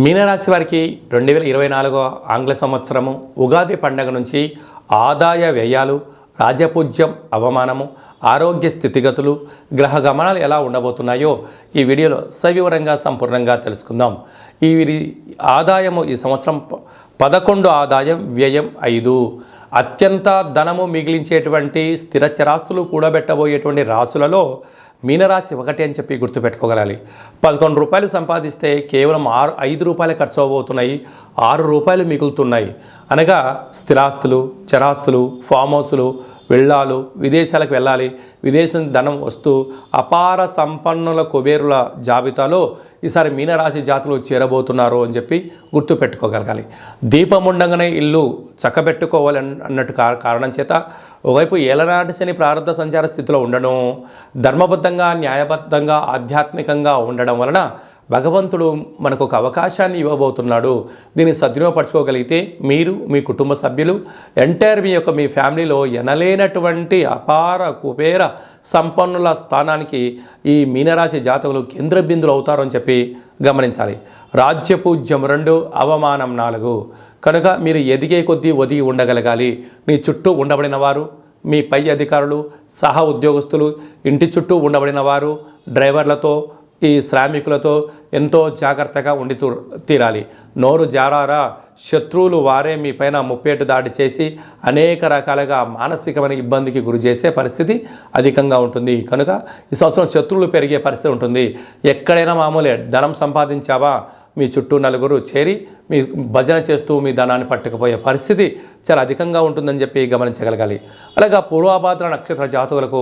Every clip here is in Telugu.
మీనరాశి వారికి 2024 ఆంగ్ల సంవత్సరము ఉగాది పండగ నుంచి ఆదాయ వ్యయాలు, రాజపూజ్యం, అవమానము, ఆరోగ్య స్థితిగతులు, గ్రహ గమనాలు ఎలా ఉండబోతున్నాయో ఈ వీడియోలో సవివరంగా సంపూర్ణంగా తెలుసుకుందాం. ఈ ఆదాయము ఈ సంవత్సరం 11 ఆదాయం, వ్యయం 5. అత్యంత ధనము మిగిలించేటువంటి స్థిర చరాస్తులు కూడబెట్టబోయేటువంటి రాశులలో మీనరాశి ఒకటి అని చెప్పి గుర్తుపెట్టుకోగలాలి. 11 రూపాయలు సంపాదిస్తే కేవలం 5 రూపాయలు ఖర్చు అవబోతున్నాయి, 6 రూపాయలు మిగులుతున్నాయి. అనగా స్థిరాస్తులు, చరాస్తులు, ఫామ్ హౌసులు, వెళ్ళాలు, విదేశాలకు వెళ్ళాలి, విదేశం ధనం వస్తూ అపార సంపన్నుల కుబేరుల జాబితాలో ఈసారి మీనరాశి జాతులు చేరబోతున్నారు అని చెప్పి గుర్తుపెట్టుకోగలగాలి. దీపం ఉండగానే ఇల్లు చక్కబెట్టుకోవాలి అన్నట్టు కారణం చేత ఒకవైపు ఏలనాటి శని ప్రారంభ సంచార స్థితిలో ఉండడం, ధర్మబద్ధంగా, న్యాయబద్ధంగా, ఆధ్యాత్మికంగా ఉండడం వలన భగవంతుడు మనకు ఒక అవకాశాన్ని ఇవ్వబోతున్నాడు. దీన్ని సద్వినియోగపరచుకోగలిగితే మీరు, మీ కుటుంబ సభ్యులు, ఎంటైర్ మీ ఫ్యామిలీలో ఎనలేనటువంటి అపార కుబేర సంపన్నుల స్థానానికి ఈ మీనరాశి జాతకులు కేంద్ర బిందులు అవుతారు అని చెప్పి గమనించాలి. రాజ్యపూజ్యం 2, అవమానం 4. కనుక మీరు ఎదిగే కొద్దీ ఒదిగి ఉండగలగాలి. మీ చుట్టూ ఉండబడిన వారు, మీ పై అధికారులు, సహా ఉద్యోగస్తులు, ఇంటి చుట్టూ ఉండబడిన వారు, డ్రైవర్లతో, ఈ శ్రామికులతో ఎంతో జాగ్రత్తగా ఉండి తీరాలి. నోరు జారారా శత్రువులు వారే మీ పైన ముప్పేటు దాడి చేసి అనేక రకాలుగా మానసికమైన ఇబ్బందికి గురి చేసే పరిస్థితి అధికంగా ఉంటుంది. కనుక ఈ సంవత్సరం శత్రువులు పెరిగే పరిస్థితి ఉంటుంది. ఎక్కడైనా మామూలే, ధనం సంపాదించావా మీ చుట్టూ నలుగురు చేరి మీ భజన చేస్తూ మీ ధనాన్ని పట్టుకుపోయే పరిస్థితి చాలా అధికంగా ఉంటుందని చెప్పి గమనించగలగాలి. అలాగే పూర్వాభాద్ర నక్షత్ర జాతకులకు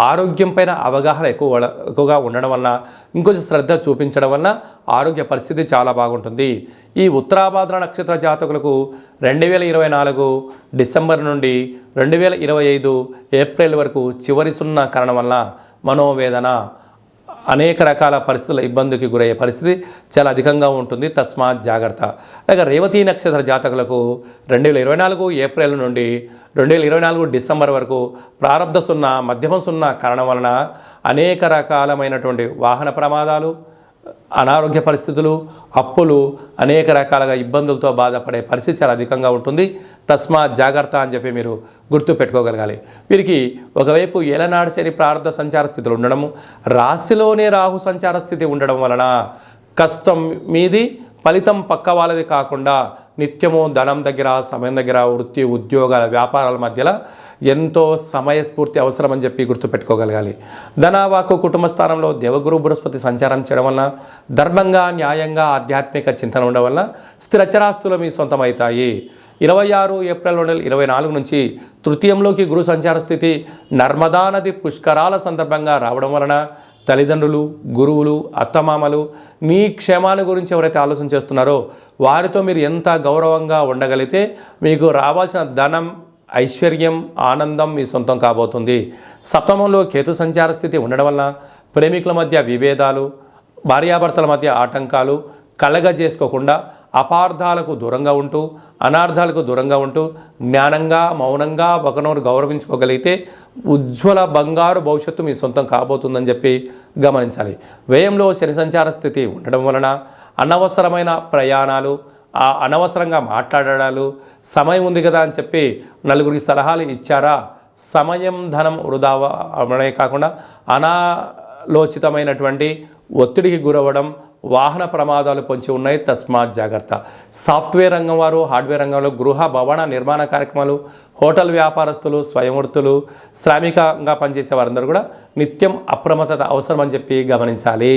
ఆరోగ్యం పైన అవగాహన ఎక్కువగా ఉండడం వలన, ఇంకొంచెం శ్రద్ధ చూపించడం వలన ఆరోగ్య పరిస్థితి చాలా బాగుంటుంది. ఈ ఉత్తరాభాద్ర నక్షత్ర జాతకులకు 2024 డిసెంబర్ నుండి 2025 ఏప్రిల్ వరకు చివరి సున్నా కారణం వలన మనోవేదన, అనేక రకాల పరిస్థితుల ఇబ్బందికి గురయ్యే పరిస్థితి చాలా అధికంగా ఉంటుంది. తస్మాత్ జాగ్రత్త. అలాగే రేవతి నక్షత్ర జాతకులకు 2024 ఏప్రిల్ నుండి 2024 డిసెంబర్ వరకు ప్రారంభ సున్నా, మధ్యమ సున్నా కారణం వలన అనేక రకాలమైనటువంటి వాహన ప్రమాదాలు, అనారోగ్య పరిస్థితులు, అప్పులు, అనేక రకాలుగా ఇబ్బందులతో బాధపడే పరిస్థితి చాలా అధికంగా ఉంటుంది. తస్మాత్ జాగ్రత్త అని చెప్పి మీరు గుర్తుపెట్టుకోగలగాలి. వీరికి ఒకవైపు ఏలనాడు శని ప్రారంభ సంచార స్థితిలో ఉండడము, రాశిలోనే రాహు సంచార స్థితి ఉండడం వలన కష్టం మీది, ఫలితం పక్క వాళ్ళది కాకుండా నిత్యము ధనం దగ్గర, సమయం దగ్గర, వృత్తి, ఉద్యోగాల, వ్యాపారాల మధ్యలో ఎంతో సమయస్ఫూర్తి అవసరమని చెప్పి గుర్తుపెట్టుకోగలగాలి. ధనవాకు కుటుంబ స్థానంలో దేవగురు బృహస్పతి సంచారం చేయడం వలన ధర్మంగా, న్యాయంగా, ఆధ్యాత్మిక చింతన ఉండడం వలన స్థిరచరాస్తులు మీ సొంతమవుతాయి. 26 ఏప్రిల్ 2024 నుంచి తృతీయంలోకి గురు సంచార స్థితి నర్మదా నది పుష్కరాల సందర్భంగా రావడం వలన తల్లిదండ్రులు, గురువులు, అత్తమామలు మీ క్షేమాన్ని గురించి ఎవరైతే ఆలోచన చేస్తున్నారో వారితో మీరు ఎంత గౌరవంగా ఉండగలిగితే మీకు రావాల్సిన ధనం, ఐశ్వర్యం, ఆనందం మీ సొంతం కాబోతుంది. సప్తమంలో కేతు సంచార స్థితి ఉండడం వలన ప్రేమికుల మధ్య విభేదాలు, భార్యాభర్తల మధ్య ఆటంకాలు కలగజేసుకోకుండా అపార్థాలకు దూరంగా ఉంటూ, అనార్థాలకు దూరంగా ఉంటూ జ్ఞానంగా, మౌనంగా ఒకనొకరు గౌరవించుకోగలిగితే ఉజ్వల బంగారు భవిష్యత్తు మీ సొంతం కాబోతుందని చెప్పి గమనించాలి. వ్యయంలో శని సంచార స్థితి ఉండడం వలన అనవసరమైన ప్రయాణాలు, అనవసరంగా మాట్లాడాలు, సమయం ఉంది కదా అని చెప్పి నలుగురికి సలహాలు ఇచ్చారా, సమయం, ధనం వృధా అవడమే కాకుండా అనాలోచితమైనటువంటి ఒత్తిడికి గురవ్వడం, వాహన ప్రమాదాలు పొంచి ఉన్నాయి. తస్మాత్ జాగ్రత్త. సాఫ్ట్వేర్ రంగం వారు, హార్డ్వేర్ రంగంలో గృహ భవన నిర్మాణ కార్యక్రమాలు, హోటల్ వ్యాపారస్తులు, స్వయంవృత్తులు, శ్రామికంగా పనిచేసే వారందరూ కూడా నిత్యం అప్రమత్తత అవసరం అని చెప్పి గమనించాలి.